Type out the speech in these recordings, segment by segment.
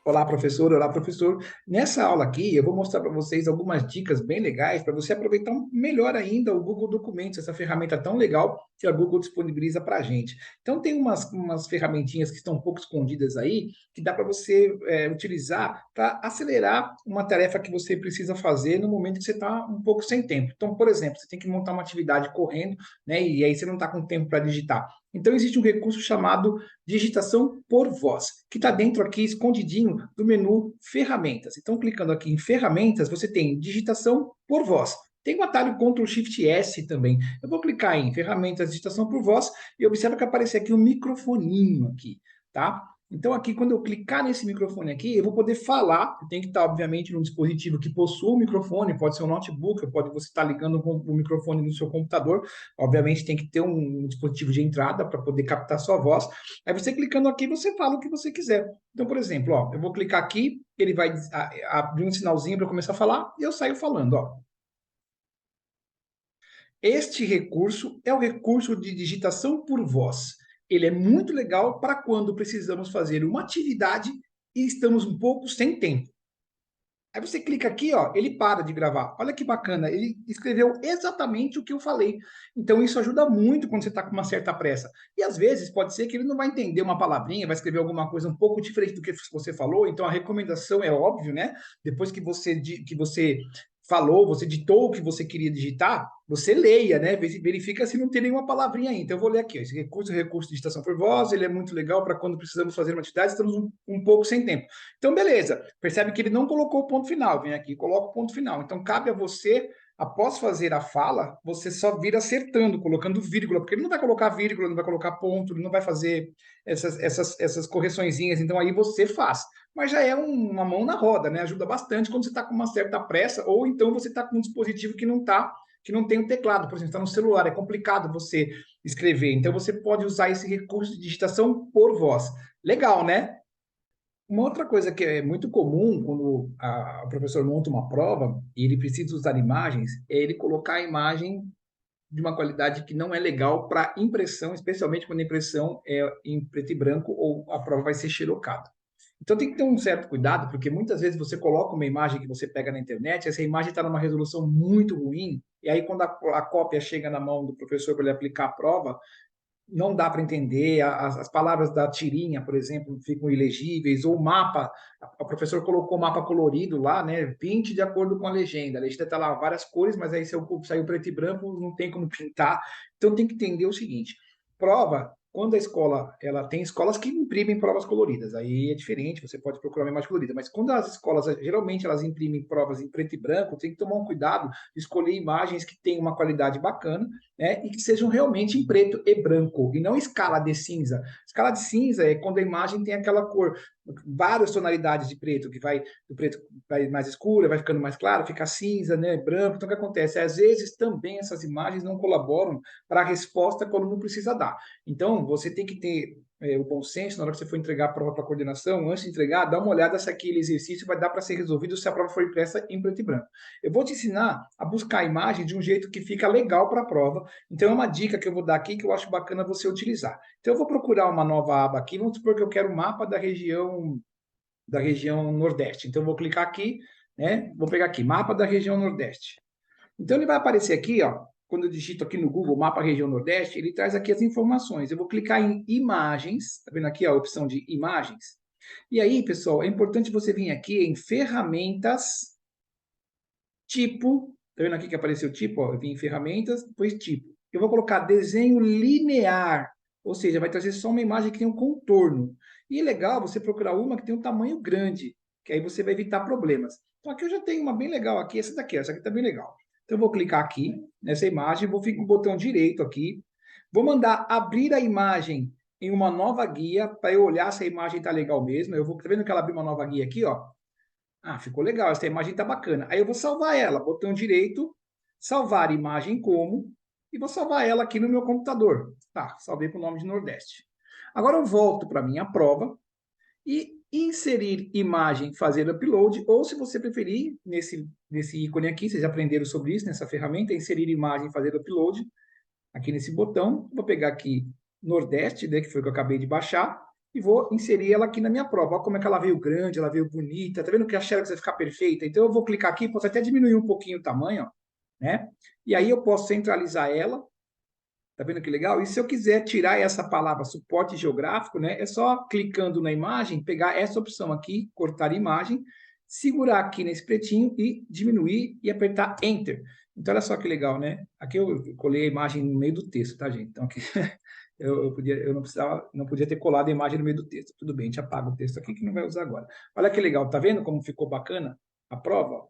Olá, professor. Olá, professor. Nessa aula aqui, eu vou mostrar para vocês algumas dicas bem legais para você aproveitar melhor ainda o Google Documentos, essa ferramenta tão legal que a Google disponibiliza para a gente. Então, tem umas ferramentinhas que estão um pouco escondidas aí, que dá para você utilizar para acelerar uma tarefa que você precisa fazer no momento que você está um pouco sem tempo. Então, por exemplo, você tem que montar uma atividade correndo, né? E aí você não está com tempo para digitar. Então, existe um recurso chamado digitação por voz, que está dentro aqui, escondidinho, do menu Ferramentas. Então, clicando aqui em Ferramentas, você tem digitação por voz. Tem o atalho Ctrl Shift S também. Eu vou clicar em Ferramentas, digitação por voz, e observa que aparece aqui um microfoninho aqui, tá? Então, aqui, quando eu clicar nesse microfone aqui, eu vou poder falar. Eu tenho que estar, obviamente, num dispositivo que possua um microfone, pode ser um notebook, pode você estar ligando o microfone no seu computador. Obviamente, tem que ter um dispositivo de entrada para poder captar sua voz. Aí você clicando aqui, você fala o que você quiser. Então, por exemplo, ó, eu vou clicar aqui, ele vai abrir um sinalzinho para começar a falar e eu saio falando, ó. Este recurso é o recurso de digitação por voz. Ele é muito legal para quando precisamos fazer uma atividade e estamos um pouco sem tempo. Aí você clica aqui, ó, ele para de gravar. Olha que bacana, ele escreveu exatamente o que eu falei. Então isso ajuda muito quando você está com uma certa pressa. E às vezes pode ser que ele não vai entender uma palavrinha, vai escrever alguma coisa um pouco diferente do que você falou. Então a recomendação é óbvio, né? Depois que você falou, você ditou o que você queria digitar, você leia, né? Verifica se não tem nenhuma palavrinha aí. Então eu vou ler aqui, ó, esse recurso é o recurso de digitação por voz, ele é muito legal para quando precisamos fazer uma atividade, estamos um pouco sem tempo. Então, beleza. Percebe que ele não colocou o ponto final. Vem aqui e coloca o ponto final. Então, cabe a você, após fazer a fala, você só vir acertando, colocando vírgula, porque ele não vai colocar vírgula, não vai colocar ponto, ele não vai fazer essas correçõezinhas. Então, aí você faz. Mas já é uma mão na roda, né? Ajuda bastante quando você está com uma certa pressa, ou então você está com um dispositivo que não tem o teclado, por exemplo, está no celular, é complicado você escrever. Então, você pode usar esse recurso de digitação por voz. Legal, né? Uma outra coisa que é muito comum quando o professor monta uma prova e ele precisa usar imagens, é ele colocar a imagem de uma qualidade que não é legal para impressão, especialmente quando a impressão é em preto e branco ou a prova vai ser xerocada. Então tem que ter um certo cuidado, porque muitas vezes você coloca uma imagem que você pega na internet, essa imagem está numa resolução muito ruim, e aí quando a cópia chega na mão do professor para ele aplicar a prova, não dá para entender, as palavras da tirinha, por exemplo, ficam ilegíveis, ou o mapa, o professor colocou o mapa colorido lá, né? Pinte de acordo com a legenda está lá várias cores, mas aí se saiu preto e branco, não tem como pintar. Então tem que entender o seguinte: prova, quando a escola, ela tem escolas que imprimem provas coloridas, aí é diferente, você pode procurar uma imagem colorida, mas quando as escolas, geralmente elas imprimem provas em preto e branco, tem que tomar um cuidado, escolher imagens que tenham uma qualidade bacana, né, e que sejam realmente em preto e branco, e não escala de cinza. Escala de cinza é quando a imagem tem aquela cor, várias tonalidades de preto, que vai do preto vai mais escura, vai ficando mais claro, fica cinza, né, branco. Então, o que acontece? Às vezes também essas imagens não colaboram para a resposta quando não precisa dar. Então, você tem que ter o bom senso na hora que você for entregar a prova para a coordenação, antes de entregar, dá uma olhada se aquele exercício vai dar para ser resolvido se a prova for impressa em preto e branco. Eu vou te ensinar a buscar a imagem de um jeito que fica legal para a prova. Então, é uma dica que eu vou dar aqui que eu acho bacana você utilizar. Então, eu vou procurar uma nova aba aqui. Vamos supor que eu quero o mapa da região Nordeste. Então, eu vou clicar aqui, né? Vou pegar aqui, mapa da região Nordeste. Então, ele vai aparecer aqui, ó. Quando eu digito aqui no Google mapa região Nordeste, ele traz aqui as informações. Eu vou clicar em imagens, tá vendo aqui ó, a opção de imagens? E aí, pessoal, é importante você vir aqui em ferramentas, tipo, tá vendo aqui que apareceu tipo? Ó, eu vim em ferramentas, depois tipo. Eu vou colocar desenho linear, ou seja, vai trazer só uma imagem que tem um contorno. E é legal você procurar uma que tem um tamanho grande, que aí você vai evitar problemas. Então aqui eu já tenho uma bem legal aqui, essa daqui, essa aqui tá bem legal. Então eu vou clicar aqui nessa imagem, vou ficar com o botão direito aqui, vou mandar abrir a imagem em uma nova guia para eu olhar se a imagem tá legal mesmo. Eu vou, tá vendo que ela abriu uma nova guia aqui, ó? Ah, ficou legal, essa imagem tá bacana. Aí eu vou salvar ela, botão direito, salvar imagem como, e vou salvar ela aqui no meu computador. Tá, salvei com o nome de Nordeste. Agora eu volto para minha prova e inserir imagem, fazer upload, ou se você preferir, nesse ícone aqui, vocês já aprenderam sobre isso, nessa ferramenta, inserir imagem, fazer upload, aqui nesse botão, vou pegar aqui Nordeste, né, que foi o que eu acabei de baixar, e vou inserir ela aqui na minha prova. Olha como é que ela veio grande, ela veio bonita. Tá vendo que a Xerox vai ficar perfeita? Então eu vou clicar aqui, posso até diminuir um pouquinho o tamanho, ó, né? E aí eu posso centralizar ela. Tá vendo que legal? E se eu quiser tirar essa palavra suporte geográfico, né? É só clicando na imagem, pegar essa opção aqui, cortar imagem, segurar aqui nesse pretinho e diminuir e apertar Enter. Então, olha só que legal, né? Aqui eu colei a imagem no meio do texto, tá, gente? Então, aqui eu não precisava, não podia ter colado a imagem no meio do texto. Tudo bem, a gente apaga o texto aqui que não vai usar agora. Olha que legal, tá vendo como ficou bacana a prova?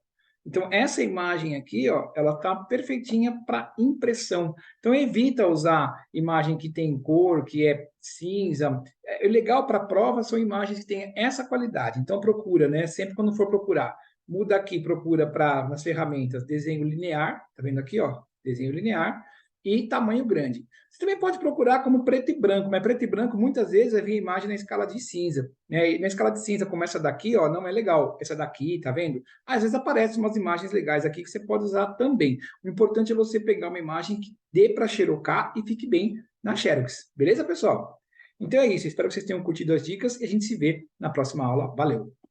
Então, essa imagem aqui, ó, ela tá perfeitinha para impressão. Então, evita usar imagem que tem cor, que é cinza. É legal para prova são imagens que têm essa qualidade. Então, procura, né? Sempre quando for procurar, muda aqui, procura para nas ferramentas desenho linear, tá vendo aqui, ó? Desenho linear e tamanho grande. Você também pode procurar como preto e branco, mas preto e branco muitas vezes vai vir imagem na escala de cinza. Né? E na escala de cinza, como essa daqui, ó, não é legal. Essa daqui, tá vendo? Às vezes aparecem umas imagens legais aqui que você pode usar também. O importante é você pegar uma imagem que dê para xerocar e fique bem na Xerox. Beleza, pessoal? Então é isso. Espero que vocês tenham curtido as dicas e a gente se vê na próxima aula. Valeu!